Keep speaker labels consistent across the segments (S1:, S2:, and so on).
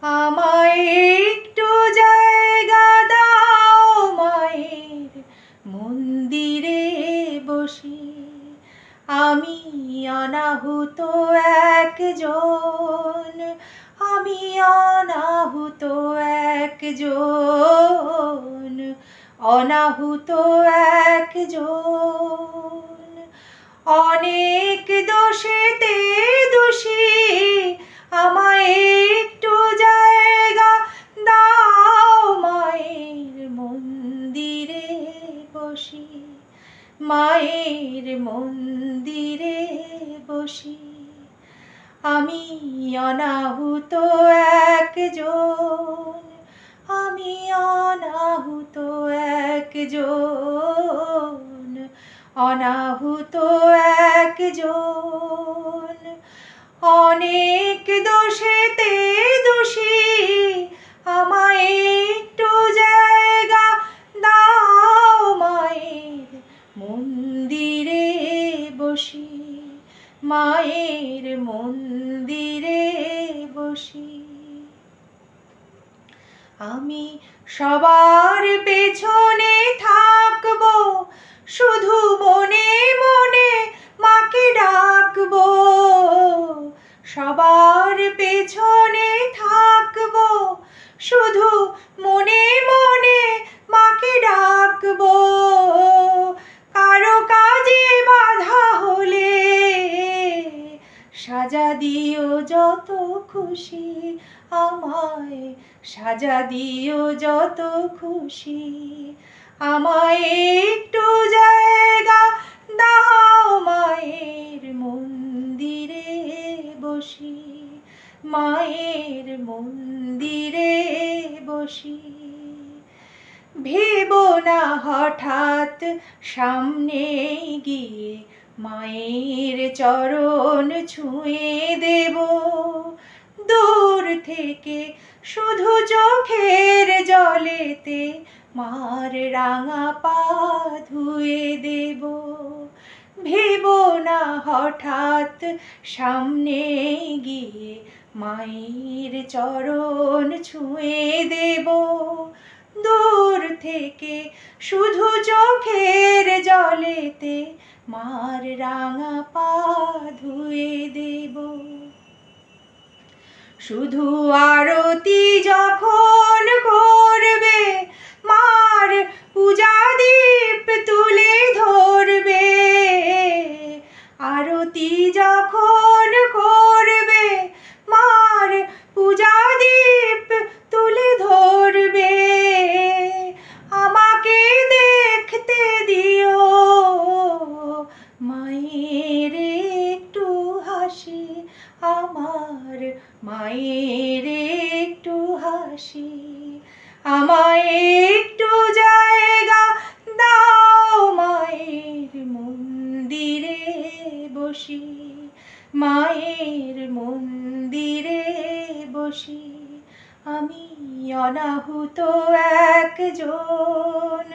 S1: আমায় একটু জায়গা দাও মায়ের মন্দিরে বসি। আমি অনাহুত একজন, আমি অনাহুত একজন, অনাহুত একজন। অনেক দোষেতে দোষী, আমায় একটু জায়গা দাও মায়ের মন্দিরে বসি। মায়ের মন্দিরে বসি। আমি অনাহুত একজন, আমি অনাহুত একজন, অনাহুত একজন। অনেক দোষেতে দোষী, আমায় একটু জায়গা দাও মায়ের মন্দিরে বসি। মায়ের মন্দিরে বসি। আমি সবার পেছনে থাকবো, শুধু মনে মনে মাকে ডাকবো। সবার পেছনে থাকবো, শুধু মনে মনে মাকে ডাকবো। কারো কাজে বাধা হলে সাজা দিও যত খুশি, আমায় সাজা দিও যত খুশি। আমায় একটু জায়গা দাও মায়ের মন্দিরে বসি। মায়ের মন্দিরে বসি। ভেবো না হঠাৎ সামনে গিয়ে মায়ের চরণ ছুঁয়ে দেব। দূর থেকে শুধু চোখের জলেতে মার রাঙা পা ধুয়ে দেব। ভেবো না হঠাৎ সামনে গিয়ে মায়ের চরণ ছুঁয়ে দেব। দূর থেকে শুধু চোখের জলেতে মার রাঙা পা ধুয়ে দেব। শুধু আরতি যখন করবে, মার পূজা দীপ তুলে ধরবে। আরতি যখন করবে, মার পূজা দীপ তুলে ধরবে। আমাকে দেখতে দিও মায়ের একটু হাসি, আমার মায়ের একটু হাসি। আমায় একটু জায়গা দাও মায়ের মন্দিরে বসি। মায়ের মন্দিরে বসি। আমি অনাহুত একজন,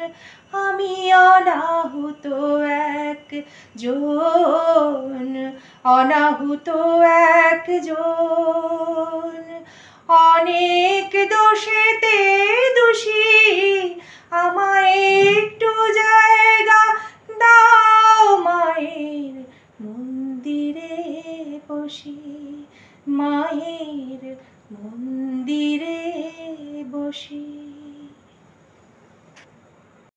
S1: আমি অনাহুত একজন, অনাহুত একজন। অনেক দোষেতে দোষী, আমায় একটু জায়গা দাও মায়ের মন্দিরে বসি। মায়ের মন্দিরে বসি।